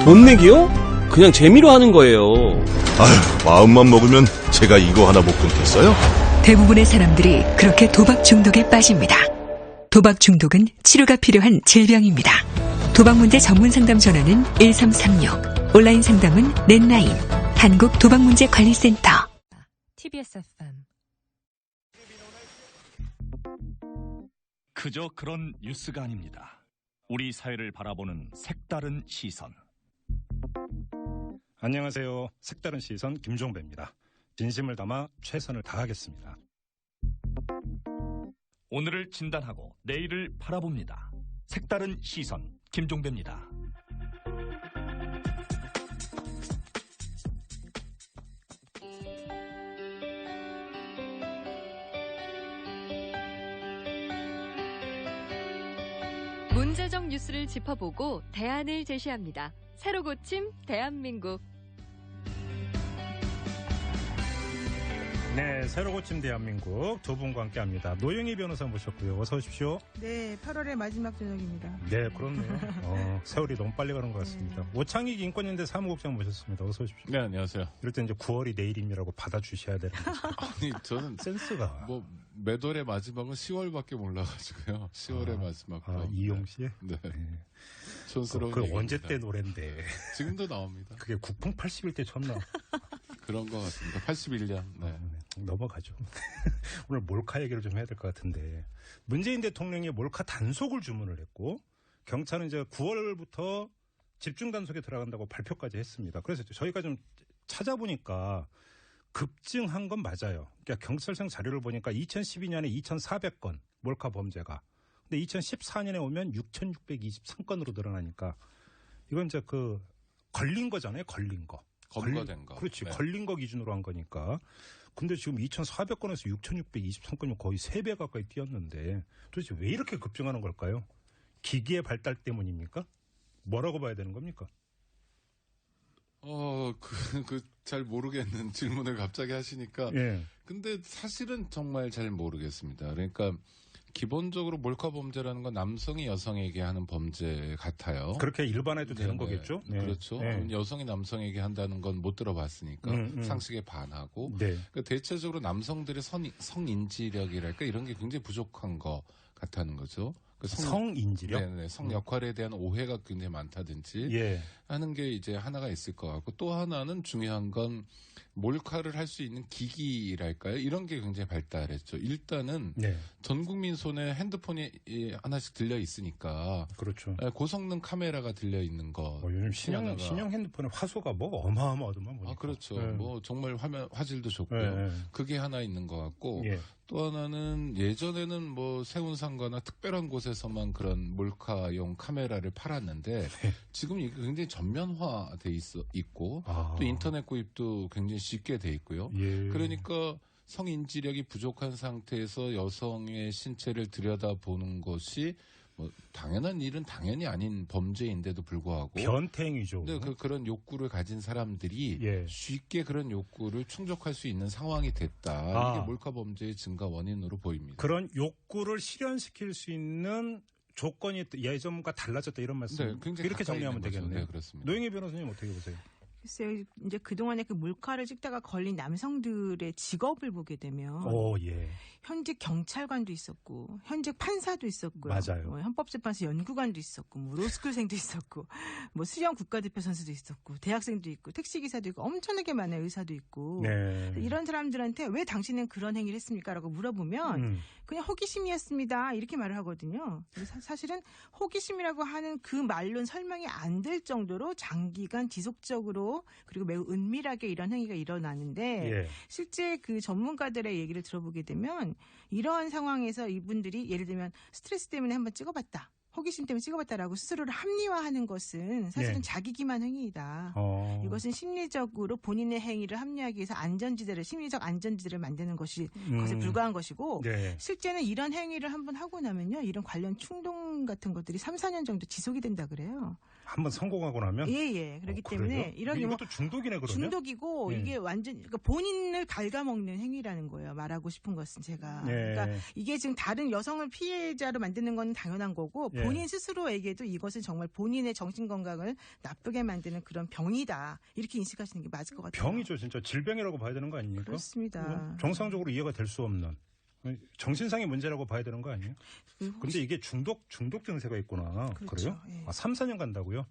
돈 내기요? 그냥 재미로 하는 거예요. 아휴, 마음만 먹으면 제가 이거 하나 못 끊겠어요? 대부분의 사람들이 그렇게 도박 중독에 빠집니다. 도박 중독은 치료가 필요한 질병입니다. 도박 문제 전문 상담 전화는 1336, 온라인 상담은 넷나인, 한국도박문제관리센터. TBS FM. 그저 그런 뉴스가 아닙니다. 우리 사회를 바라보는 색다른 시선. 안녕하세요. 색다른 시선 김종배입니다. 진심을 담아 최선을 다하겠습니다. 오늘을 진단하고 내일을 바라봅니다. 색다른 시선 김종배입니다. 문제적 뉴스를 짚어보고 대안을 제시합니다. 새로 고침 대한민국. 네, 새로 고침 대한민국 두 분과 함께합니다. 노영희 변호사 모셨고요. 어서 오십시오. 네, 8월의 마지막 저녁입니다. 네, 그렇네요. 세월이 너무 빨리 가는 것 같습니다. 오창익 인권연대 사무국장 모셨습니다. 어서 오십시오. 네, 안녕하세요. 이럴 때 이제 9월이 내일임이라고 받아주셔야 되는 거죠. 아니, 저는 센스가. 뭐 매월의 마지막은 10월밖에 몰라가지고요. 10월의 마지막. 이용 씨? 네. 네. 촌스러운 그 얘기입니다. 언제 때 노래인데. 지금도 나옵니다. 그게 국풍 80일 때 처음 나와. 그런 것 같습니다. 81년. 네. 넘어가죠. 오늘 몰카 얘기를 좀 해야 될 것 같은데 문재인 대통령이 몰카 단속을 주문을 했고 경찰은 이제 9월부터 집중 단속에 들어간다고 발표까지 했습니다. 그래서 저희가 좀 찾아보니까 급증한 건 맞아요. 그러니까 경찰청 자료를 보니까 2012년에 2,400건 몰카 범죄가 근데 2014년에 오면 6,623건으로 늘어나니까 이건 이제 그 걸린 거잖아요. 걸린 거. 검거된 거. 그렇지. 네. 걸린 거 기준으로 한 거니까. 근데 지금 2,400건에서 6,623건이면 거의 3배 가까이 뛰었는데 도대체 왜 이렇게 급증하는 걸까요? 기기의 발달 때문입니까? 뭐라고 봐야 되는 겁니까? 잘 모르겠는 질문을 갑자기 하시니까. 예. 근데 사실은 정말 잘 모르겠습니다. 그러니까 기본적으로 몰카 범죄라는 건 남성이 여성에게 하는 범죄 같아요. 그렇게 일반화해도 되는 거겠죠? 네. 그렇죠. 네. 여성이 남성에게 한다는 건 못 들어봤으니까 상식에 반하고. 네. 그러니까 대체적으로 남성들의 성인지력이랄까 이런 게 굉장히 부족한 것 같다는 거죠. 성인지력? 네네. 성 역할에 대한 오해가 굉장히 많다든지 예. 하는 게 이제 하나가 있을 것 같고 또 하나는 중요한 건 몰카를 할 수 있는 기기랄까요? 이런 게 굉장히 발달했죠. 일단은 네. 전 국민 손에 핸드폰이 하나씩 들려 있으니까 그렇죠. 고성능 카메라가 들려 있는 거. 요즘 신형 핸드폰의 화소가 뭐 어마어마하더만 보니까. 그렇죠. 네. 뭐 정말 화질도 좋고요. 네. 그게 하나 있는 것 같고 예. 또 하나는 예전에는 뭐 세운상가나 특별한 곳에서만 그런 몰카용 카메라를 팔았는데 지금 이게 굉장히 전면화돼 있고 또 인터넷 구입도 굉장히 쉽게 돼 있고요. 예. 그러니까 성인지력이 부족한 상태에서 여성의 신체를 들여다보는 것이 뭐 당연한 일은 당연히 아닌 범죄인데도 불구하고 변태행위죠. 근데 그런 욕구를 가진 사람들이 예. 쉽게 그런 욕구를 충족할 수 있는 상황이 됐다. 이게 몰카 범죄의 증가 원인으로 보입니다. 그런 욕구를 실현시킬 수 있는 조건이 예전과 달라졌다 이런 말씀. 네, 굉장히 이렇게 가까이 정리하면 있는 거죠. 되겠네요. 네, 그렇습니다. 노영희 변호사님 어떻게 보세요? 글쎄요, 이제 그동안에 그 몰카를 찍다가 걸린 남성들의 직업을 보게 되면 예. 현직 경찰관도 있었고 현직 판사도 있었고요. 맞아요. 뭐 헌법재판소 연구관도 있었고 뭐 로스쿨생도 있었고 뭐 수영 국가대표 선수도 있었고 대학생도 있고 택시기사도 있고 엄청나게 많은 의사도 있고 네. 이런 사람들한테 왜 당신은 그런 행위를 했습니까? 라고 물어보면 그냥 호기심이었습니다. 이렇게 말을 하거든요. 사실은 호기심이라고 하는 그 말로는 설명이 안 될 정도로 장기간 지속적으로 그리고 매우 은밀하게 이런 행위가 일어나는데 예. 실제 그 전문가들의 얘기를 들어보게 되면 이러한 상황에서 이분들이 예를 들면 스트레스 때문에 한번 찍어봤다. 호기심 때문에 찍어봤다라고 스스로를 합리화하는 것은 사실은 예. 자기 기만 행위이다. 이것은 심리적으로 본인의 행위를 합리화하기 위해서 심리적 안전지대를 만드는 것에 불과한 것이고 네. 실제는 이런 행위를 한번 하고 나면요. 이런 관련 충동 같은 것들이 3, 4년 정도 지속이 된다 그래요. 한번 성공하고 나면? 예. 그렇기 때문에 이런 이것도 중독이네 그러면? 중독이고 예. 이게 완전 그러니까 본인을 갉아먹는 행위라는 거예요. 말하고 싶은 것은 제가. 예. 그러니까 이게 지금 다른 여성을 피해자로 만드는 건 당연한 거고 예. 본인 스스로에게도 이것은 정말 본인의 정신 건강을 나쁘게 만드는 그런 병이다. 이렇게 인식하시는 게 맞을 것 같아요. 병이죠, 진짜 질병이라고 봐야 되는 거 아닙니까? 그렇습니다. 정상적으로 이해가 될 수 없는 정신상의 문제라고 봐야 되는 거 아니에요? 근데 이게 중독 증세가 있구나. 그렇죠. 그래요? 예. 3, 4년 간다고요?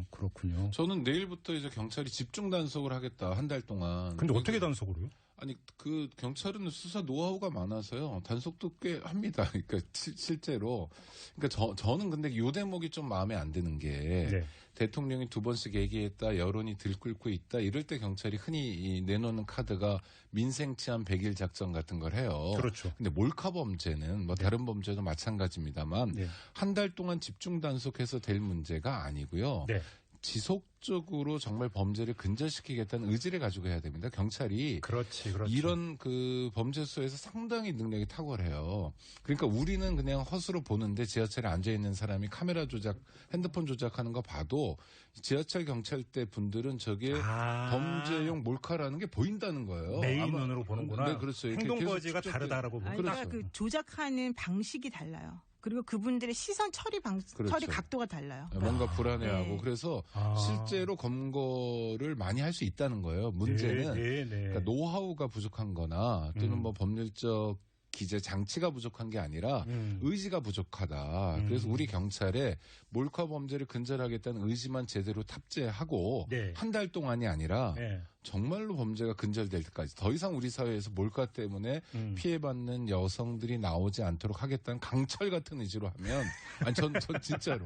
그렇군요. 저는 내일부터 이제 경찰이 집중 단속을 하겠다, 한 달 동안. 근데 어떻게 단속으로요? 아니, 그 경찰은 수사 노하우가 많아서요. 단속도 꽤 합니다. 그러니까 실제로. 그러니까 저는 근데 요 대목이 좀 마음에 안 드는 게 네. 대통령이 2번씩 얘기했다, 여론이 들끓고 있다, 이럴 때 경찰이 흔히 내놓는 카드가 민생 치안 100일 작전 같은 걸 해요. 그렇죠. 근데 몰카 범죄는 뭐 다른 범죄도 마찬가지입니다만 네. 한 달 동안 집중 단속해서 될 문제가 아니고요. 네. 지속적으로 정말 범죄를 근절시키겠다는 의지를 가지고 해야 됩니다. 경찰이 그렇지. 이런 그 범죄 수에서 상당히 능력이 탁월해요. 그러니까 우리는 그냥 헛으로 보는데 지하철에 앉아 있는 사람이 카메라 조작, 핸드폰 조작하는 거 봐도 지하철 경찰대 분들은 저게 범죄용 몰카라는 게 보인다는 거예요. 메인 눈으로 보는구나. 네, 그렇죠. 행동 거지가 다르다라고 보는 그러니까 그렇죠. 그 조작하는 방식이 달라요. 그리고 그분들의 시선 처리 그렇죠. 처리 각도가 달라요. 뭔가 불안해하고 네. 그래서 실제로 검거를 많이 할 수 있다는 거예요. 문제는 네. 그러니까 노하우가 부족한 거나 또는 뭐 법률적 기재 장치가 부족한 게 아니라 의지가 부족하다. 그래서 우리 경찰에 몰카 범죄를 근절하겠다는 의지만 제대로 탑재하고 네. 한 달 동안이 아니라 네. 정말로 범죄가 근절될 때까지 더 이상 우리 사회에서 몰카 때문에 피해받는 여성들이 나오지 않도록 하겠다는 강철 같은 의지로 하면 아니 전 진짜로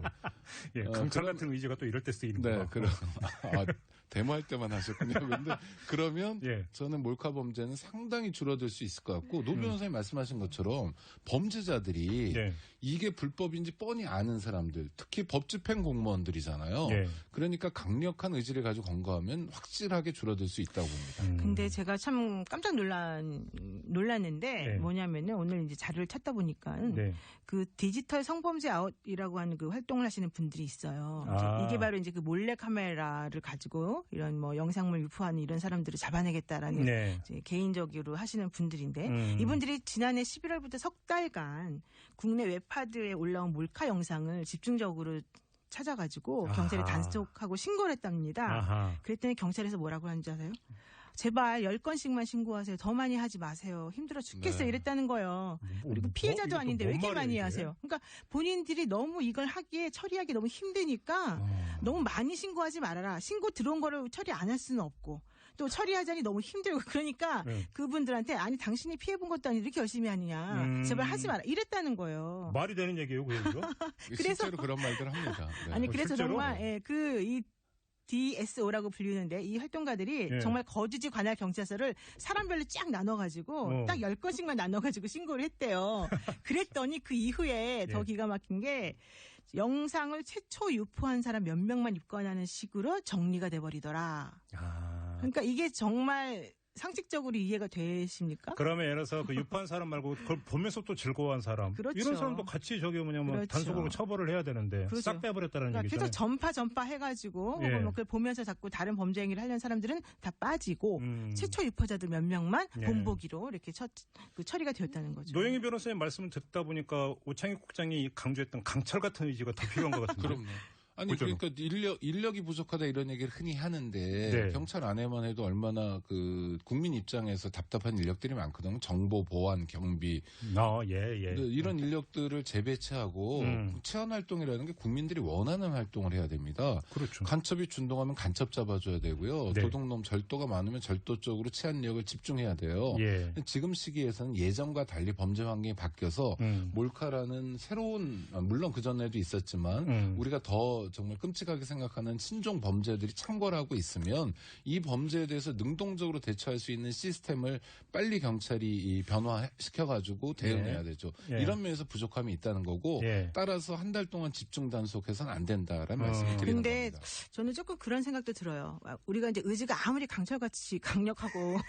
예, 강철 같은 의지가 또 이럴 때 쓰이는 네, 거예요. 그럼 데모할 때만 하셨군요. 근데 그러면 예. 저는 몰카 범죄는 상당히 줄어들 수 있을 것 같고 노 변호사님 말씀하신 것처럼 범죄자들이 예. 이게 불법인지 뻔히 아는 사람들, 특히 법집행 공무원들이잖아요. 예. 그러니까 강력한 의지를 가지고 검거하면 확실하게 줄어들 수 있다고 봅니다. 근데 제가 참 깜짝 놀랐는데 네. 뭐냐면은 오늘 이제 자료를 찾다 보니까 네. 그 디지털 성범죄 아웃이라고 하는 그 활동을 하시는 분들이 있어요. 아. 이게 바로 이제 그 몰래 카메라를 가지고 이런 뭐 영상물 유포하는 이런 사람들을 잡아내겠다라는 네. 이제 개인적으로 하시는 분들인데 이분들이 지난해 11월부터 석 달간 국내 웹하드에 올라온 몰카 영상을 집중적으로 찾아가지고 경찰에 단속하고 신고를 했답니다. 아하. 그랬더니 경찰에서 뭐라고 하는지 아세요? 제발 10건씩만 신고하세요. 더 많이 하지 마세요. 힘들어 죽겠어요. 네. 이랬다는 거예요. 그리고 피해자도 이게 또 아닌데 왜 뭔 이렇게 많이 말이에요, 이게? 하세요? 그러니까 본인들이 너무 이걸 처리하기 너무 힘드니까 너무 많이 신고하지 말아라. 신고 들어온 거를 처리 안 할 수는 없고 또 처리하자니 너무 힘들고 그러니까 네. 그분들한테 아니 당신이 피해본 것도 아닌데 이렇게 열심히 하느냐. 제발 하지 마라. 이랬다는 거예요. 말이 되는 얘기예요, 그거? 실제로 그런 말들 합니다. 네. 아니 그래서 실제로? 정말 이 DSO라고 불리는데 이 활동가들이 예. 정말 거주지 관할 경찰서를 사람별로 쫙 나눠가지고 딱 10건씩만 나눠가지고 신고를 했대요. 그랬더니 그 이후에 더 기가 막힌 게 영상을 최초 유포한 사람 몇 명만 입건하는 식으로 정리가 돼버리더라. 그러니까 이게 정말 상식적으로 이해가 되십니까? 그러면 예를 들어서 그 유포한 사람 말고 그걸 보면서 또 즐거워한 사람. 그렇죠. 이런 사람도 같이 그렇죠. 단속으로 처벌을 해야 되는데 그렇죠. 싹 빼버렸다는 그러니까 얘기죠. 계속 전파 해가지고 예. 그걸 보면서 자꾸 다른 범죄 행위를 하려는 사람들은 다 빠지고 최초 유포자들 몇 명만 예. 본보기로 이렇게 처리가 되었다는 거죠. 노영희 변호사님 말씀을 듣다 보니까 오창익 국장이 강조했던 강철 같은 의지가 더 필요한 것 같은데. 그럼요. 아니 그죠? 그러니까 인력이 부족하다 이런 얘기를 흔히 하는데 네. 경찰 안에만 해도 얼마나 그 국민 입장에서 답답한 인력들이 많거든요. 정보 보안, 경비 예. 이런 인력들을 재배치하고 치안 활동이라는 게 국민들이 원하는 활동을 해야 됩니다. 그렇죠. 간첩이 준동하면 간첩 잡아줘야 되고요. 네. 도둑놈 절도가 많으면 절도 쪽으로 치안력을 집중해야 돼요. 예. 지금 시기에서는 예전과 달리 범죄 환경이 바뀌어서 몰카라는 새로운 물론 그 전에도 있었지만 우리가 더 정말 끔찍하게 생각하는 신종 범죄들이 창궐하고 있으면 이 범죄에 대해서 능동적으로 대처할 수 있는 시스템을 빨리 경찰이 변화시켜가지고 대응해야 되죠. 예. 이런 면에서 부족함이 있다는 거고 예. 따라서 한 달 동안 집중 단속해서는 안 된다라는 말씀을 드리는 근데 겁니다. 저는 조금 그런 생각도 들어요. 우리가 이제 의지가 아무리 강철같이 강력하고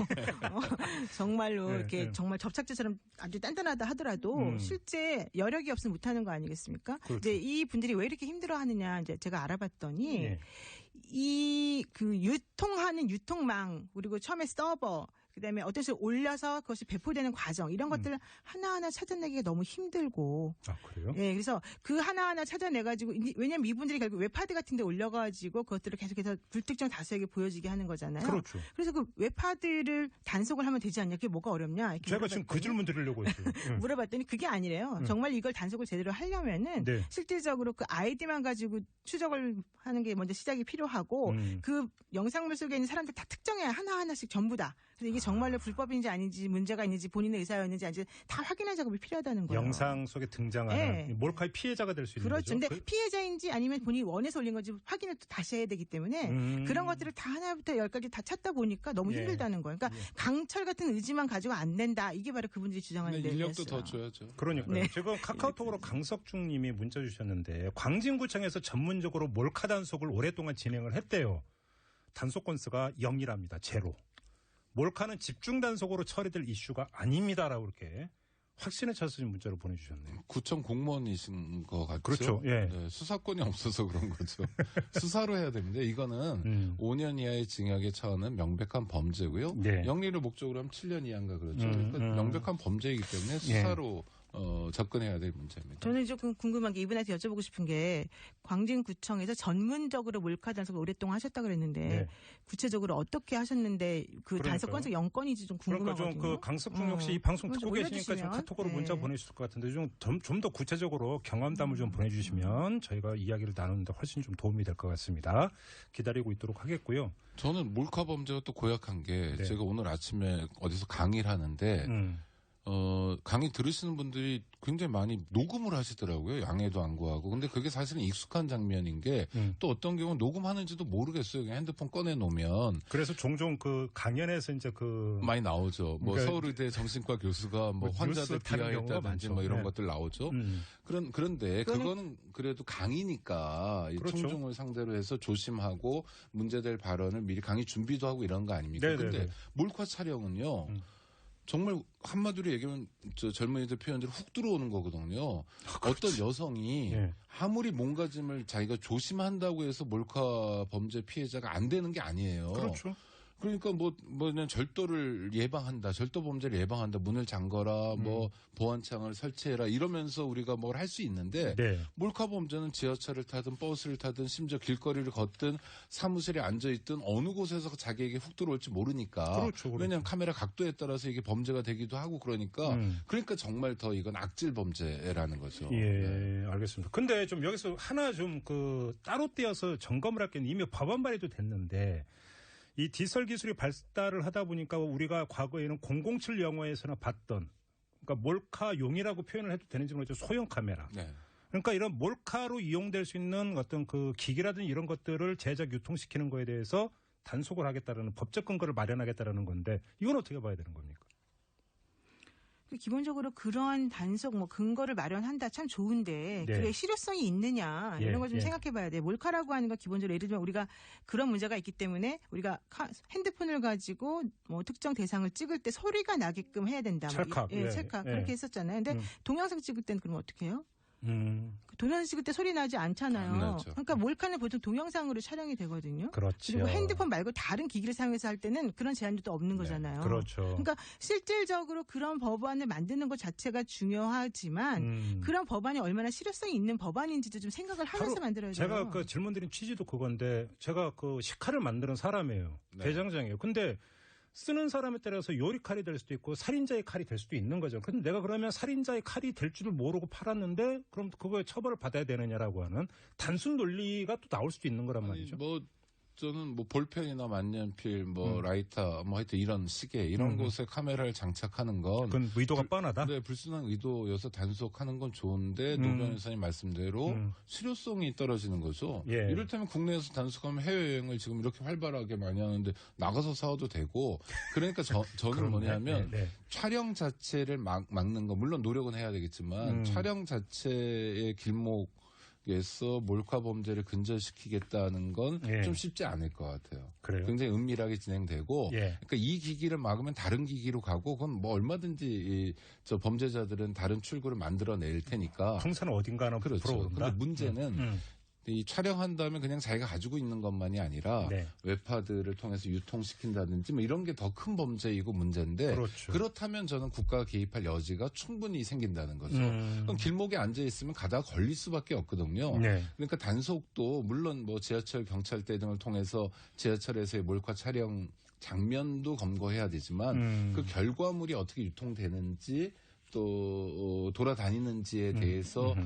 정말로 네, 이렇게 네. 정말 접착제처럼 아주 단단하다 하더라도 실제 여력이 없으면 못하는 거 아니겠습니까? 그렇죠. 근데 이 분들이 왜 이렇게 힘들어하느냐 이제 제가 알아봤더니 예. 이 그 유통하는 유통망 그리고 처음에 서버 그다음에 어떤 식으로 올려서 그것이 배포되는 과정 이런 것들을 하나하나 찾아내기가 너무 힘들고. 아, 그래요? 예, 그래서 그 하나하나 찾아내가지고 왜냐면 이분들이 결국 웹하드 같은 데 올려가지고 그것들을 계속해서 불특정 다수에게 보여지게 하는 거잖아요. 그렇죠. 그래서 그 웹하드를 단속을 하면 되지 않냐? 그게 뭐가 어렵냐? 이렇게 제가 지금 그 질문 드리려고 했어요. 물어봤더니 그게 아니래요. 정말 이걸 단속을 제대로 하려면은 네. 실질적으로 그 아이디만 가지고 추적을 하는 게 먼저 시작이 필요하고 그 영상물 속에 있는 사람들 다 특정해야 하나하나씩 전부 다. 그래서 이게 정말로 불법인지 아닌지 문제가 있는지 본인의 의사였는지 아닌지 다 확인하는 작업이 필요하다는 거예요. 영상 속에 등장하는 네. 몰카의 피해자가 될 수 있는 그렇죠. 거죠. 근데 피해자인지 아니면 본인이 원해서 올린 건지 확인을 또 다시 해야 되기 때문에 그런 것들을 다 하나부터 열까지 다 찾다 보니까 너무 예. 힘들다는 거예요. 그러니까 강철 같은 의지만 가지고 안 된다. 이게 바로 그분들이 주장하는 근데 내용이었어요. 인력도 더 줘야죠. 그러니까요. 네. 지금 카카오톡으로 강석중 님이 문자 주셨는데 광진구청에서 전문적으로 몰카 단속을 오랫동안 진행을 했대요. 단속 건수가 0이랍니다. 제로. 몰카는 집중 단속으로 처리될 이슈가 아닙니다라고 이렇게 확신에 차서 문자로 보내주셨네요. 구청 공무원이신 것 같죠? 그렇죠. 예. 네, 수사권이 없어서 그런 거죠. 수사로 해야 됩니다. 이거는 5년 이하의 징역에 처하는 명백한 범죄고요. 네. 영리를 목적으로 하면 7년 이하인가 그렇죠. 그러니까 명백한 범죄이기 때문에 수사로 접근해야 될 문제입니다. 저는 조금 궁금한 게 이분한테 여쭤보고 싶은 게 광진구청에서 전문적으로 몰카 단속을 오랫동안 하셨다고 그랬는데 네. 구체적으로 어떻게 하셨는데 그 그러니까요. 단속 건수 0건인지 좀 그러니까 궁금하거든요. 좀 그 강석중 역시 이 방송 그거 듣고 좀 계시니까 좀 올려주시면. 카톡으로 네. 문자 보내주실 것 같은데 좀 더 구체적으로 경험담을 좀 보내주시면 저희가 이야기를 나누는데 훨씬 좀 도움이 될 것 같습니다. 기다리고 있도록 하겠고요. 저는 몰카 범죄가 또 고약한 게 네. 제가 오늘 아침에 어디서 강의를 하는데 강의 들으시는 분들이 굉장히 많이 녹음을 하시더라고요. 양해도 안 구하고. 근데 그게 사실은 익숙한 장면인 게 또 어떤 경우는 녹음하는지도 모르겠어요. 그냥 핸드폰 꺼내 놓으면. 그래서 종종 그 강연에서 이제 그 많이 나오죠. 뭐 그러니까 서울의대 정신과 교수가 뭐 뉴스 환자들 타는 경우가 비하했다든지 많죠. 뭐 이런 네. 것들 나오죠. 그런데 그거는 그래도 강의니까 이 그렇죠. 청중을 상대로 해서 조심하고 문제될 발언을 미리 강의 준비도 하고 이런 거 아닙니까? 네네네. 근데 몰카 촬영은요. 정말 한마디로 얘기하면 저 젊은이들 표현대로 훅 들어오는 거거든요. 어떤 여성이 네. 아무리 몸가짐을 자기가 조심한다고 해서 몰카 범죄 피해자가 안 되는 게 아니에요. 그렇죠. 그러니까 그냥 절도를 예방한다, 절도 범죄를 예방한다, 문을 잠궈라, 뭐 보안창을 설치해라 이러면서 우리가 뭘 할 수 있는데 네. 몰카 범죄는 지하철을 타든 버스를 타든 심지어 길거리를 걷든 사무실에 앉아 있든 어느 곳에서 자기에게 훅 들어올지 모르니까. 그렇죠. 왜냐하면 카메라 각도에 따라서 이게 범죄가 되기도 하고 그러니까 정말 더 이건 악질 범죄라는 거죠. 예, 네. 알겠습니다. 근데 좀 여기서 하나 좀 그 따로 떼어서 점검을 할 게 이미 법안 발의도 됐는데 이 디지털 기술이 발달을 하다 보니까 우리가 과거에는 007 영화에서나 봤던 그러니까 몰카용이라고 표현을 해도 되는지 모르겠죠. 소형 카메라. 네. 그러니까 이런 몰카로 이용될 수 있는 어떤 그 기기라든지 이런 것들을 제작 유통시키는 거에 대해서 단속을 하겠다라는 법적 근거를 마련하겠다라는 건데 이건 어떻게 봐야 되는 겁니까? 기본적으로 그러한 단속 근거를 마련한다 참 좋은데 네. 그게 실효성이 있느냐 예, 이런 걸 좀 예. 생각해봐야 돼. 몰카라고 하는 건 기본적으로 예를 들면 우리가 그런 문제가 있기 때문에 우리가 핸드폰을 가지고 특정 대상을 찍을 때 소리가 나게끔 해야 된다. 찰칵. 예, 예, 찰칵 예. 그렇게 했었잖아요. 근데 동영상 찍을 때는 그럼 어떻게 해요? 동영상 찍을 때 소리 나지 않잖아요. 안 나죠. 그러니까 몰카는 보통 동영상으로 촬영이 되거든요. 그렇죠. 그리고 핸드폰 말고 다른 기기를 사용해서 할 때는 그런 제한도 또 없는 거잖아요. 그렇죠. 그러니까 실질적으로 그런 법안을 만드는 것 자체가 중요하지만 그런 법안이 얼마나 실효성이 있는 법안인지도 좀 생각을 하면서 만들어야 돼요. 제가 그 질문드린 취지도 그건데 제가 그 식칼을 만드는 사람이에요. 네. 대장장이에요. 근데 쓰는 사람에 따라서 요리칼이 될 수도 있고 살인자의 칼이 될 수도 있는 거죠. 근데 내가 그러면 살인자의 칼이 될 줄을 모르고 팔았는데 그럼 그거에 처벌을 받아야 되느냐라고 하는 단순 논리가 또 나올 수도 있는 거란 말이죠. 저는 볼펜이나 만년필, 라이터, 하여튼 이런 시계, 이런 곳에 카메라를 장착하는 건. 그건 의도가 뻔하다? 네, 불순한 의도여서 단속하는 건 좋은데, 노 변호사님 말씀대로 실효성이 떨어지는 거죠. 예. 이를테면 국내에서 단속하면 해외여행을 지금 이렇게 활발하게 많이 하는데, 나가서 사와도 되고, 그러니까 저는 뭐냐면, 네. 촬영 자체를 막는 거, 물론 노력은 해야 되겠지만, 촬영 자체의 길목에서 몰카 범죄를 근절시키겠다는 건 좀 쉽지 않을 것 같아요. 그래요? 굉장히 은밀하게 진행되고, 그러니까 이 기기를 막으면 다른 기기로 가고, 그건 얼마든지 저 범죄자들은 다른 출구를 만들어낼 테니까. 풍선 어딘가 하나 그렇죠. 불어오른다. 근데 문제는 이 촬영한 다음에 그냥 자기가 가지고 있는 것만이 아니라 네. 웹하드를 통해서 유통시킨다든지 뭐 이런 게 더 큰 범죄이고 문제인데 그렇죠. 그렇다면 저는 국가가 개입할 여지가 충분히 생긴다는 거죠. 그럼 길목에 앉아 있으면 가다가 걸릴 수밖에 없거든요. 네. 그러니까 단속도 물론 뭐 지하철 경찰대 등을 통해서 지하철에서의 몰카 촬영 장면도 검거해야 되지만 그 결과물이 어떻게 유통되는지 또 돌아다니는지에 대해서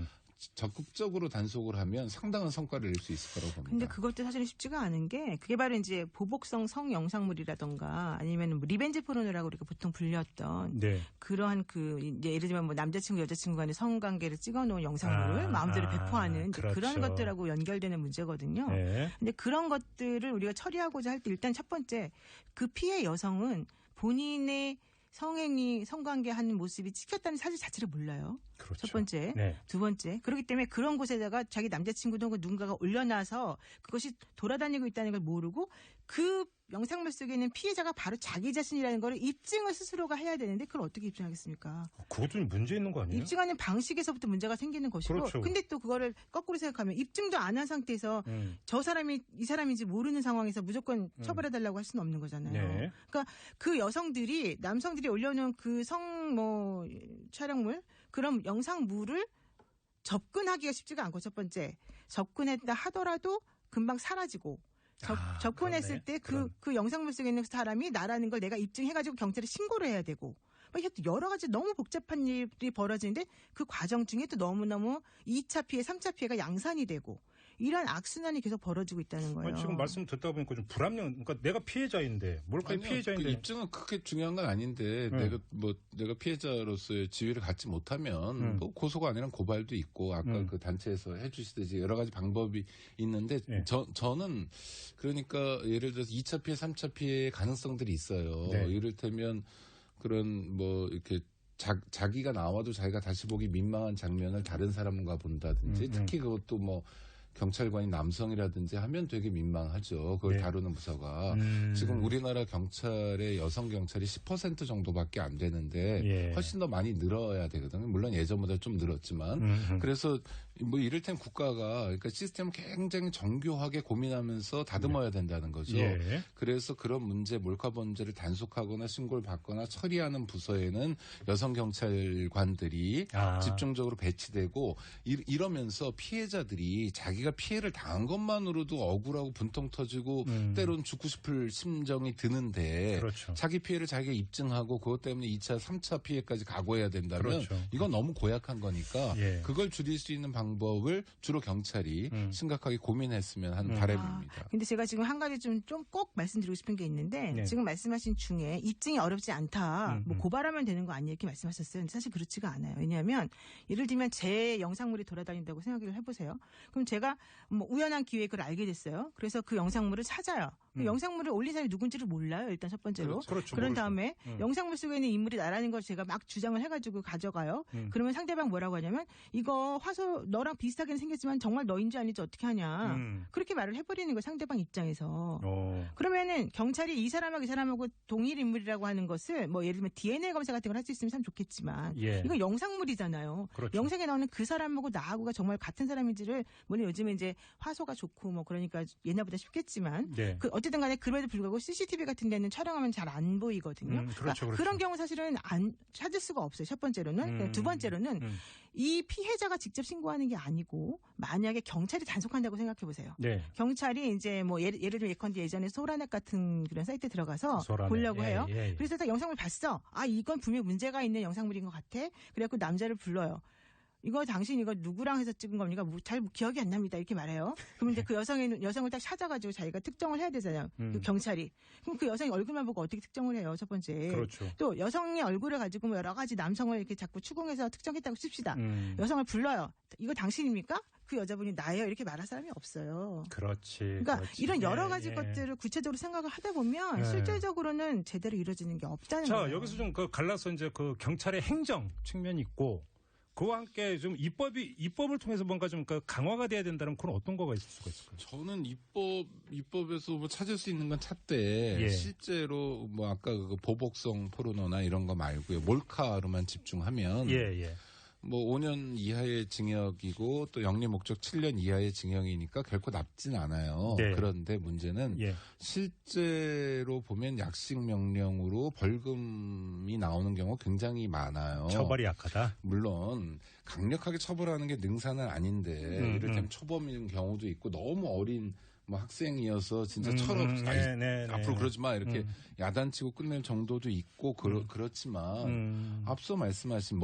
적극적으로 단속을 하면 상당한 성과를 낼 수 있을 거라고 봅니다. 근데 그것도 사실은 쉽지가 않은 게 그게 바로 이제 보복성 성영상물이라던가 아니면 뭐 리벤지 포르노라고 우리가 보통 불렸던 네. 그러한 그 이제 예를 들면 뭐 남자친구 여자친구 간의 성관계를 찍어놓은 영상물을 마음대로 배포하는 이제 그렇죠. 그런 것들하고 연결되는 문제거든요. 네. 근데 그런 것들을 우리가 처리하고자 할 때 일단 첫 번째 그 피해 여성은 본인의 성관계하는 모습이 찍혔다는 사실 자체를 몰라요. 그렇죠. 첫 번째. 네. 두 번째. 그렇기 때문에 그런 곳에다가 자기 남자친구도 누군가가 올려놔서 그것이 돌아다니고 있다는 걸 모르고 그 영상물 속에 있는 피해자가 바로 자기 자신이라는 걸 입증을 스스로가 해야 되는데 그걸 어떻게 입증하겠습니까? 그것도 좀 문제 있는 거 아니에요? 입증하는 방식에서부터 문제가 생기는 것이고 그렇죠. 근데 또 그거를 거꾸로 생각하면 입증도 안 한 상태에서 저 사람이 이 사람인지 모르는 상황에서 무조건 처벌해달라고 할 수는 없는 거잖아요. 네. 그러니까 그 여성들이 남성들이 올려놓은 그 촬영물 그런 영상물을 접근하기가 쉽지가 않고 첫 번째 접근했다 하더라도 금방 사라지고 접근했을 때 그 영상물 속에 있는 사람이 나라는 걸 내가 입증해가지고 경찰에 신고를 해야 되고 여러 가지 너무 복잡한 일이 벌어지는데 그 과정 중에 또 너무너무 2차 피해, 3차 피해가 양산이 되고 이런 악순환이 계속 벌어지고 있다는 거예요. 아니, 지금 말씀 듣다 보니까 좀 불합리한. 그러니까 내가 피해자인데 몰카의 피해자인데 그 입증은 그렇게 중요한 건 아닌데 내가 피해자로서의 지위를 갖지 못하면 뭐 고소가 아니라 고발도 있고 아까 그 단체에서 해주시듯이 여러 가지 방법이 있는데 저는 그러니까 예를 들어서 2차 피해, 3차 피해의 가능성들이 있어요. 네. 이를테면 그런 뭐 이렇게 자기가 나와도 자기가 다시 보기 민망한 장면을 다른 사람과 본다든지 특히 그것도 뭐 경찰관이 남성이라든지 하면 되게 민망하죠. 그걸 네. 다루는 부서가. 지금 우리나라 경찰의 여성 경찰이 10% 정도밖에 안 되는데 훨씬 더 많이 늘어야 되거든요. 물론 예전보다 좀 늘었지만. 그래서 뭐 이를테면 국가가 그러니까 시스템을 굉장히 정교하게 고민하면서 다듬어야 된다는 거죠. 그래서 그런 문제, 몰카 범죄를 단속하거나 신고를 받거나 처리하는 부서에는 여성 경찰관들이 집중적으로 배치되고 이러면서 피해자들이 자기가 피해를 당한 것만으로도 억울하고 분통 터지고 때론 죽고 싶을 심정이 드는데 그렇죠. 자기 피해를 자기가 입증하고 그것 때문에 2차, 3차 피해까지 각오해야 된다면 그렇죠. 이건 너무 고약한 거니까 그걸 줄일 수 있는 방법을 주로 경찰이 심각하게 고민했으면 하는 바람입니다. 근데 제가 지금 한 가지 좀 꼭 말씀드리고 싶은 게 있는데 지금 말씀하신 중에 입증이 어렵지 않다. 뭐 고발하면 되는 거 아니에요? 이렇게 말씀하셨어요. 근데 사실 그렇지가 않아요. 왜냐하면 예를 들면 제 영상물이 돌아다닌다고 생각을 해보세요. 그럼 제가 뭐 우연한 기회에 그걸 알게 됐어요. 그래서 그 영상물을 찾아요. 그 영상물을 올린 사람이 누군지를 몰라요. 일단 첫 번째로. 그렇죠. 그런 다음에 영상물 속에 있는 인물이 나라는 걸 제가 막 주장을 해가지고 가져가요. 그러면 상대방 뭐라고 하냐면 이거 화소 너랑 비슷하게 생겼지만 정말 너인지 아닌지 어떻게 하냐. 그렇게 말을 해버리는 거예요. 상대방 입장에서. 그러면은 경찰이 이 사람하고 이 사람하고 동일 인물이라고 하는 것을 뭐 예를 들면 DNA 검사 같은 걸 할 수 있으면 참 좋겠지만 이거 영상물이잖아요. 그렇죠. 영상에 나오는 그 사람하고 나하고가 정말 같은 사람인지를 물론 요즘에 이제 화소가 좋고 뭐 그러니까 옛날보다 쉽겠지만 그 어쨌든 간에 그럼에도 불구하고 CCTV 같은 데는 촬영하면 잘 안 보이거든요. 그렇죠. 그런 경우 사실은 안 찾을 수가 없어요. 첫 번째로는. 두 번째로는 이 피해자가 직접 신고하는 게 아니고 만약에 경찰이 단속한다고 생각해 보세요. 경찰이 이제 뭐 예를 들면 예컨대 예전에 소라넷 같은 그런 사이트에 들어가서 보려고 해요. 그래서 딱 영상물 봤어. 아 이건 분명 문제가 있는 영상물인 것 같아. 그래갖고 남자를 불러요. 이거 당신 이거 누구랑 해서 찍은 겁니까? 잘 기억이 안 납니다. 이렇게 말해요. 그럼 이제 그 여성을 딱 찾아가지고 자기가 특정을 해야 되잖아요. 그 경찰이. 그럼 그 여성의 얼굴만 보고 어떻게 특정을 해요? 첫 번째. 그렇죠. 또 여성의 얼굴을 가지고 뭐 여러 가지 남성을 이렇게 자꾸 추궁해서 특정했다고 칩시다. 여성을 불러요. 이거 당신입니까? 그 여자분이 나예요. 이렇게 말할 사람이 없어요. 그렇지. 그러니까 그렇지. 이런 여러 가지 것들을 구체적으로 생각을 하다 보면 실질적으로는 제대로 이루어지는 게 없다는 거예요. 자, 여기서 좀 갈라서 이제 그 경찰의 행정 측면이 있고 그와 함께 좀 입법을 통해서 뭔가 좀 강화가 돼야 된다는 그런 어떤 거가 있을 수가 있을까요? 저는 입법에서 뭐 찾을 수 있는 건 찾되 실제로 뭐 아까 그 보복성 포르노나 이런 거 말고요 몰카로만 집중하면 뭐 5년 이하의 징역이고 또 영리 목적 7년 이하의 징역이니까 결코 nap진 않아요. 네. 그런데 문제는 예. 실제로 보면 약식 명령으로 벌금이 나오는 경우가 굉장히 많아요. 처벌이 약하다. 물론 강력하게 처벌하는 게 능사는 아닌데 이를테면 초범인 경우도 있고 너무 어린 뭐 학생이어서 진짜 철없이 앞으로 그러지 마 이렇게 야단치고 끝낼 정도도 있고 그렇지만 앞서 말씀하신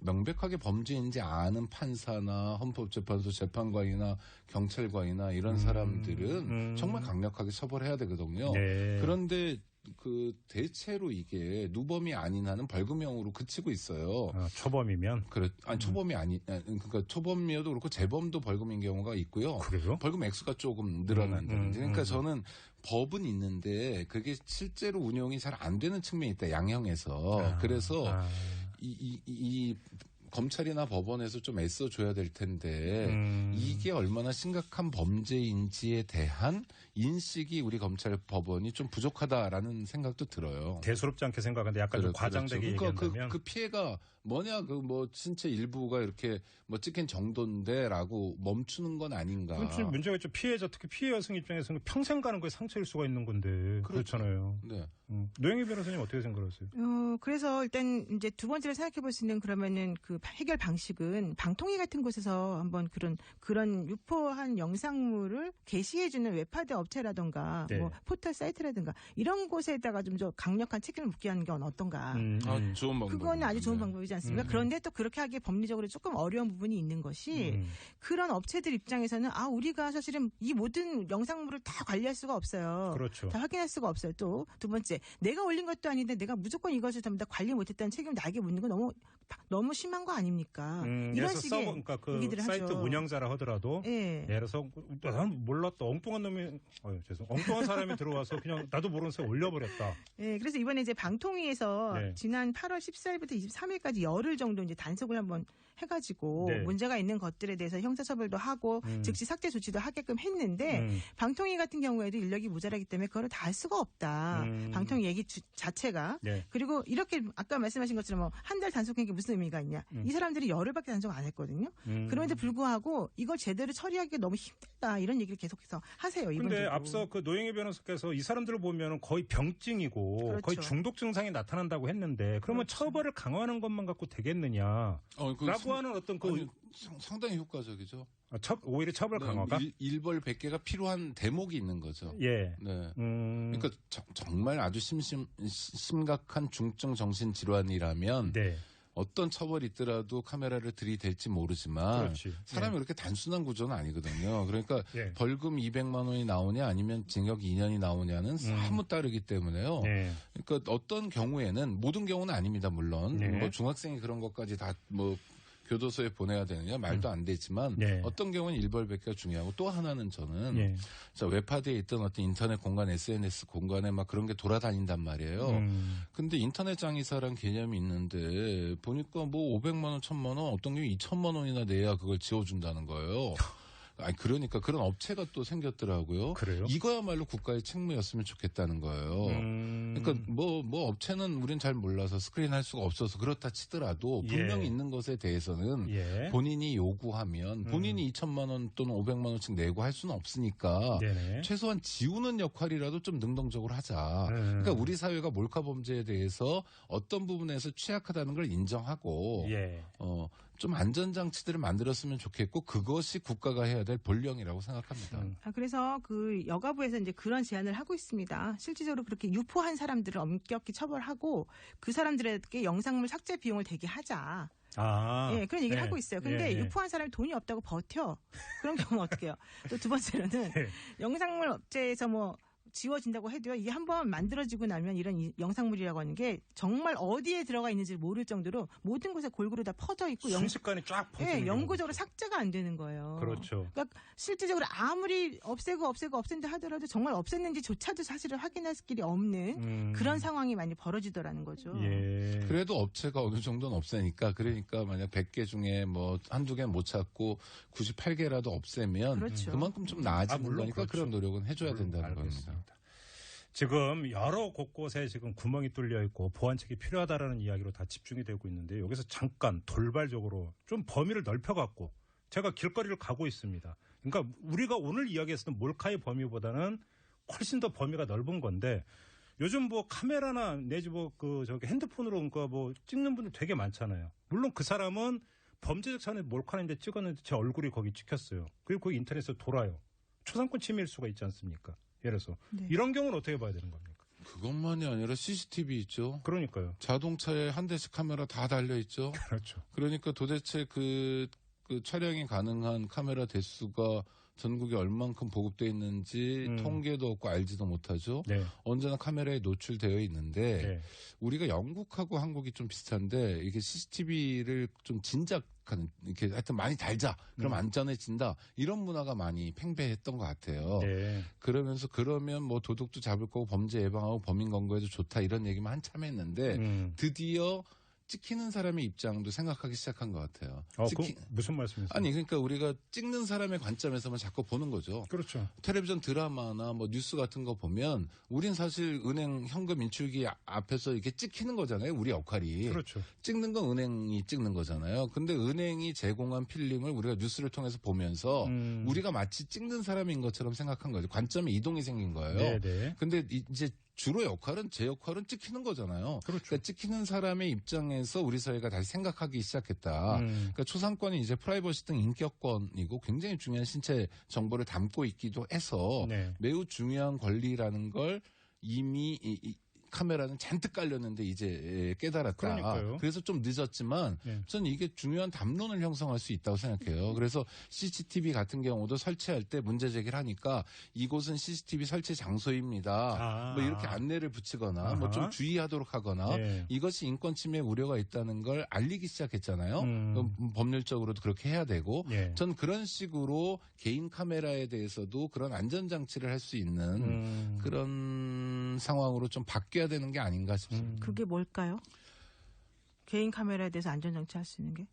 명백하게 범죄인지 아는 판사나 헌법재판소 재판관이나 경찰관이나 이런 사람들은 정말 강력하게 처벌해야 되거든요. 네. 그런데 그 대체로 이게 누범이 아닌 한은 벌금형으로 그치고 있어요. 초범이면? 아니 초범이 그러니까 초범이어도 그렇고 재범도 벌금인 경우가 있고요. 그래요? 벌금 액수가 조금 늘어난다는. 그러니까 저는 법은 있는데 그게 실제로 운용이 잘 안 되는 측면이 있다. 양형에서. 그래서 이 검찰이나 법원에서 좀 애써줘야 될 텐데 이게 얼마나 심각한 범죄인지에 대한 인식이 우리 검찰 법원이 좀 부족하다라는 생각도 들어요. 대수롭지 않게 생각하는데 약간 좀 과장되게 그러니까 얘기한다면 그 피해가 뭐냐 그 뭐 신체 일부가 이렇게 뭐 찍힌 정도인데라고 멈추는 건 아닌가. 그렇죠. 문제가 있죠. 피해자 특히 피해 여성 입장에서는 평생 가는 거에 상처일 수가 있는 건데 그렇잖아요. 네. 노영희 변호사님 어떻게 생각하세요? 그래서 일단 이제 두 번째로 생각해 볼 수 있는 그러면은 그 해결 방식은 방통위 같은 곳에서 한번 그런 유포한 영상물을 게시해주는 웹하드 업체라든가 네. 뭐 포털 사이트라든가 이런 곳에다가 좀 더 강력한 책임을 묻게 하는 건 어떤가. 좋은 방법. 그거는 아주 좋은 방법이지 않습니까? 그런데 또 그렇게 하기에 법리적으로 조금 어려운 부분이 있는 것이 그런 업체들 입장에서는 우리가 사실은 이 모든 영상물을 다 관리할 수가 없어요. 그렇죠. 다 확인할 수가 없어요. 또 두 번째, 내가 올린 것도 아닌데 내가 무조건 이것을 전부 다 관리 못했다는 책임을 나에게 묻는 건 너무 심한 거 아닙니까? 이런 식의 그러니까 그 얘기들을 사이트 하죠. 운영자라 하더라도 예를 들어서 난 몰랐다. 엉뚱한 놈이 엉뚱한 사람이 들어와서 그냥 나도 모르는 새에 올려버렸다. 네, 그래서 이번에 이제 방통위에서 지난 8월 14일부터 23일까지 열흘 정도 이제 단속을 한번 해가지고 문제가 있는 것들에 대해서 형사처벌도 하고 즉시 삭제 조치도 하게끔 했는데 방통위 같은 경우에도 인력이 모자라기 때문에 그걸 다 할 수가 없다. 방통위 얘기 자체가. 그리고 이렇게 아까 말씀하신 것처럼 한 달 단속한 게 무슨 의미가 있냐. 이 사람들이 열흘밖에 단속 안 했거든요. 그런데 불구하고 이걸 제대로 처리하기가 너무 힘들다. 이런 얘기를 계속해서 하세요. 그런데 앞서 그 노영희 변호사께서 이 사람들을 보면 거의 병증이고 그렇죠. 거의 중독 증상이 나타난다고 했는데 그러면 처벌을 강화하는 것만 갖고 되겠느냐. 라고 하는 어떤 상당히 효과적이죠. 오히려 처벌 강화가? 일벌 100개가 필요한 대목이 있는 거죠. 예. 네. 그러니까 정말 아주 심각한 중증 정신 질환이라면 어떤 처벌이 있더라도 카메라를 들이댈지 모르지만 사람이 그렇게 단순한 구조는 아니거든요. 그러니까 벌금 200만 원이 나오냐 아니면 징역 2년이 나오냐는 사뭇 다르기 때문에요. 그러니까 어떤 경우에는 모든 경우는 아닙니다. 물론 뭐 중학생이 그런 것까지 다 뭐 교도소에 보내야 되느냐 말도 안 되지만 어떤 경우는 일벌백계가 중요하고 또 하나는 저는 웹하드에 있던 어떤 인터넷 공간, SNS 공간에 막 그런 게 돌아다닌단 말이에요. 근데 인터넷 장의사란 개념이 있는데 보니까 뭐 500만 원, 1000만 원, 어떤 경우 2000만 원이나 내야 그걸 지워준다는 거예요. 그러니까 그런 업체가 또 생겼더라고요. 그래요? 이거야말로 국가의 책무였으면 좋겠다는 거예요. 그러니까 뭐 업체는 우린 잘 몰라서 스크린할 수가 없어서 그렇다 치더라도 분명히 있는 것에 대해서는 본인이 요구하면 본인이 2천만 원 또는 500만 원씩 내고 할 수는 없으니까 최소한 지우는 역할이라도 좀 능동적으로 하자. 그러니까 우리 사회가 몰카 범죄에 대해서 어떤 부분에서 취약하다는 걸 인정하고 좀 안전장치들을 만들었으면 좋겠고 그것이 국가가 해야 될 본령이라고 생각합니다. 그래서 그 여가부에서 이제 그런 제안을 하고 있습니다. 실질적으로 그렇게 유포한 사람들을 엄격히 처벌하고 그 사람들에게 영상물 삭제 비용을 대게 하자. 그런 얘기를 하고 있어요. 근데 유포한 사람이 돈이 없다고 버텨. 그런 경우는 어떻게 해요? 또 두 번째로는 영상물 업체에서 뭐 지워진다고 해도요. 이게 한번 만들어지고 나면 이런 영상물이라고 하는 게 정말 어디에 들어가 있는지 모를 정도로 모든 곳에 골고루 다 퍼져 있고 순식간에 쫙 퍼지는 영구적으로 삭제가 안 되는 거예요. 그렇죠. 그러니까 실질적으로 아무리 없앤다 하더라도 정말 없앴는지조차도 사실을 확인할 길이 없는 그런 상황이 많이 벌어지더라는 거죠. 그래도 업체가 어느 정도는 없애니까 그러니까 만약 100개 중에 뭐 한두 개 못 찾고 98개라도 없애면 그만큼 좀 나아지는 거니까 그런 노력은 해줘야 된다는 겁니다. 지금 여러 곳곳에 지금 구멍이 뚫려 있고 보완책이 필요하다라는 이야기로 다 집중이 되고 있는데 여기서 잠깐 돌발적으로 좀 범위를 넓혀갖고 제가 길거리를 가고 있습니다. 그러니까 우리가 오늘 이야기했던 몰카의 범위보다는 훨씬 더 범위가 넓은 건데 요즘 뭐 카메라나 내지 저기 핸드폰으로 그러니까 뭐 찍는 분들 되게 많잖아요. 물론 그 사람은 범죄적 차원의 몰카인데 찍었는데 제 얼굴이 거기 찍혔어요. 그리고 거기 인터넷에 돌아요. 초상권 침해일 수가 있지 않습니까? 예를 들어서 네. 이런 경우는 어떻게 봐야 되는 겁니까? 그것만이 아니라 CCTV 있죠. 그러니까요. 자동차에 한 대씩 카메라 다 달려 있죠. 그렇죠. 그러니까 도대체 그 촬영이 가능한 카메라 대수가 전국에 얼만큼 보급되어 있는지 통계도 없고 알지도 못하죠. 네. 언제나 카메라에 노출되어 있는데 네. 우리가 영국하고 한국이 좀 비슷한데 이게 CCTV를 좀 진작하는 이렇게 하여튼 많이 달자. 그럼 안전해진다. 이런 문화가 많이 팽배했던 것 같아요. 네. 그러면 뭐 도둑도 잡을 거고 범죄 예방하고 범인 검거에도 좋다 이런 얘기만 한참 했는데 드디어 찍히는 사람의 입장도 생각하기 시작한 것 같아요. 무슨 말씀이세요? 아니 그러니까 우리가 찍는 사람의 관점에서만 자꾸 보는 거죠. 그렇죠. 텔레비전 드라마나 뭐 뉴스 같은 거 보면 우린 사실 은행 현금 인출기 앞에서 이렇게 찍히는 거잖아요. 우리 역할이. 그렇죠. 찍는 건 은행이 찍는 거잖아요. 근데 은행이 제공한 필름을 우리가 뉴스를 통해서 보면서 우리가 마치 찍는 사람인 것처럼 생각한 거죠. 관점의 이동이 생긴 거예요. 네네. 근데 이제 주로 제 역할은 찍히는 거잖아요. 그렇죠. 그러니까 찍히는 사람의 입장에서 우리 사회가 다시 생각하기 시작했다. 그러니까 초상권이 이제 프라이버시 등 인격권이고 굉장히 중요한 신체 정보를 담고 있기도 해서 네. 매우 중요한 권리라는 걸 이미 카메라는 잔뜩 깔렸는데 이제 깨달았다. 그러니까요. 그래서 좀 늦었지만 네. 저는 이게 중요한 담론을 형성할 수 있다고 생각해요. 그래서 CCTV 같은 경우도 설치할 때 문제 제기를 하니까 이곳은 CCTV 설치 장소입니다. 뭐 이렇게 안내를 붙이거나 뭐 좀 주의하도록 하거나 네. 이것이 인권 침해 우려가 있다는 걸 알리기 시작했잖아요. 그럼 법률적으로도 그렇게 해야 되고 네. 전 그런 식으로 개인 카메라에 대해서도 그런 안전장치를 할 수 있는 그런 상황으로 좀 바뀌어야 되는 게 아닌가 싶습니다. 그게 뭘까요? 개인 카메라에 대해서 안전장치 할 수 있는 게?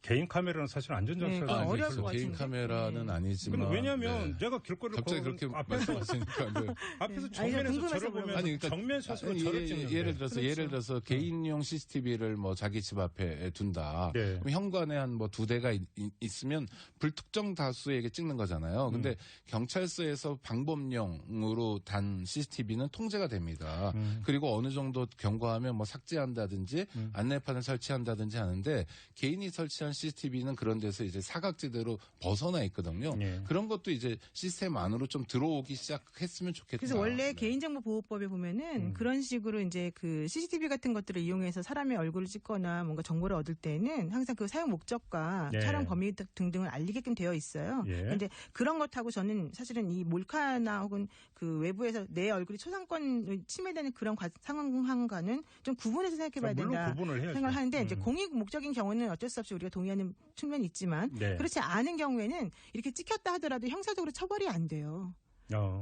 개인 카메라는 사실 안전장치가 네, 어려울 것 개인 같은데. 카메라는 네. 아니지만 왜냐하면 제가 길거리를 갑자기 걸어가면 그렇게 앞에서 말씀하시니까 앞에서 네. 정면에서 궁금해서 저를 보면 아니, 그러니까 정면 샷으로 저를 찍는데 예를 들어서 그렇죠. 개인용 CCTV를 뭐 자기 집 앞에 둔다. 네. 그럼 현관에 한 뭐 2대가 있으면 불특정 다수에게 찍는 거잖아요. 근데 경찰서에서 방법용으로 단 CCTV는 통제가 됩니다. 그리고 어느 정도 경고하면 뭐 삭제한다든지 안내판을 설치한다든지 하는데 개인이 설치한 CCTV는 그런 데서 이제 사각지대로 벗어나 있거든요. 네. 그런 것도 이제 시스템 안으로 좀 들어오기 시작했으면 좋겠다. 그래서 원래 네. 개인정보보호법에 보면은 그런 식으로 이제 그 CCTV 같은 것들을 이용해서 사람의 얼굴을 찍거나 뭔가 정보를 얻을 때는 항상 그 사용 목적과 네. 촬영 범위 등등을 알리게끔 되어 있어요. 예. 그런데 그런 것하고 저는 사실은 이 몰카나 혹은 그 외부에서 내 얼굴이 초상권을 침해되는 그런 상황과는 좀 구분해서 생각해봐야 물론 된다. 구분을 해야죠. 생각을 하는데 이제 공익 목적인 경우는 어쩔 수 없이 우리가 동의하는 측면이 있지만 네. 그렇지 않은 경우에는 이렇게 찍혔다 하더라도 형사적으로 처벌이 안 돼요.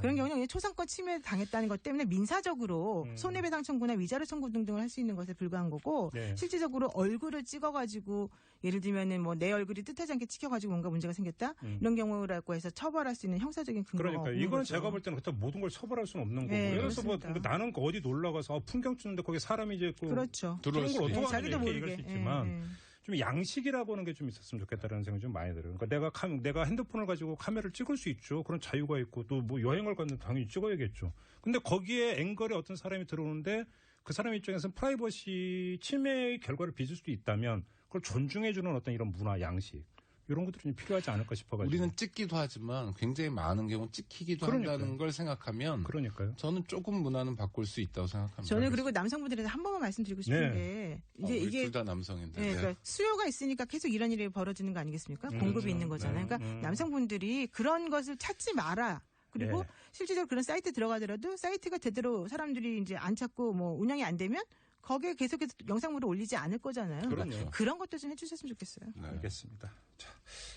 그런 경우는 그냥 초상권 침해 당했다는 것 때문에 민사적으로 손해배상 청구나 위자료 청구 등등을 할 수 있는 것에 불과한 거고 네. 실질적으로 얼굴을 찍어가지고 예를 들면은 뭐 내 얼굴이 뜻하지 않게 찍혀가지고 뭔가 문제가 생겼다 이런 경우라고 해서 처벌할 수 있는 형사적인 근거가 그러니까 없는 이건 거죠. 제가 볼 때는 그렇다 모든 걸 처벌할 수는 없는 거고. 네, 예를 들어서 뭐 그렇습니다. 나는 어디 놀러 가서 풍경 찍는데 거기 사람이 이제 있고 그렇죠. 그런 걸 어떻게 네, 하느냐 자기도 이렇게 모르게. 얘기할 수 있지만 예, 예. 좀 양식이라고 하는 게 좀 있었으면 좋겠다는 생각이 좀 많이 들어요. 그러니까 내가 핸드폰을 가지고 카메라를 찍을 수 있죠. 그런 자유가 있고 또 뭐 여행을 갔는데 당연히 찍어야겠죠. 근데 거기에 앵글에 어떤 사람이 들어오는데 그 사람 입장에서는 프라이버시 침해의 결과를 빚을 수도 있다면 그걸 존중해주는 어떤 이런 문화, 양식 이런 것들이 좀 필요하지 않을까 싶어가지고. 우리는 찍기도 하지만 굉장히 많은 경우 찍히기도 그러니까요. 한다는 걸 생각하면 그러니까요. 저는 조금 문화는 바꿀 수 있다고 생각합니다. 저는 그리고 남성분들에 대해서 한 번만 말씀드리고 싶은 게 이제 이게 둘 다 남성인데. 네, 그러니까 수요가 있으니까 계속 이런 일이 벌어지는 거 아니겠습니까? 공급이 그렇죠. 있는 거잖아요. 네. 그러니까 남성분들이 그런 것을 찾지 마라. 그리고 네. 실질적으로 그런 사이트 들어가더라도 사이트가 제대로 사람들이 이제 안 찾고 뭐 운영이 안 되면 거기에 계속해서 영상물을 올리지 않을 거잖아요. 그러니까 그럼요. 그런 것도 좀 해주셨으면 좋겠어요. 네. 알겠습니다. 자,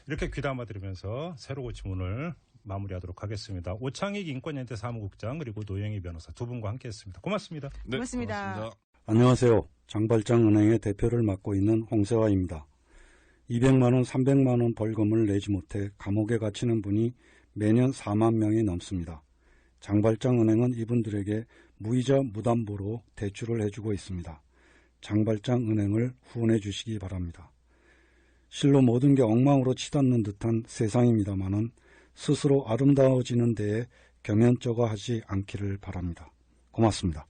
이렇게 귀담아 들으면서 새로 고침 오늘 마무리하도록 하겠습니다. 오창익 인권연대 사무국장 그리고 노영희 변호사 두 분과 함께했습니다. 고맙습니다. 네, 고맙습니다. 고맙습니다. 안녕하세요. 장발장은행의 대표를 맡고 있는 홍세화입니다. 200만 원, 300만 원 벌금을 내지 못해 감옥에 갇히는 분이 매년 4만 명이 넘습니다. 장발장은행은 이분들에게 무이자 무담보로 대출을 해주고 있습니다. 장발장은행을 후원해 주시기 바랍니다. 실로 모든 게 엉망으로 치닫는 듯한 세상입니다마는 스스로 아름다워지는 데에 겸연쩍어 하지 않기를 바랍니다. 고맙습니다.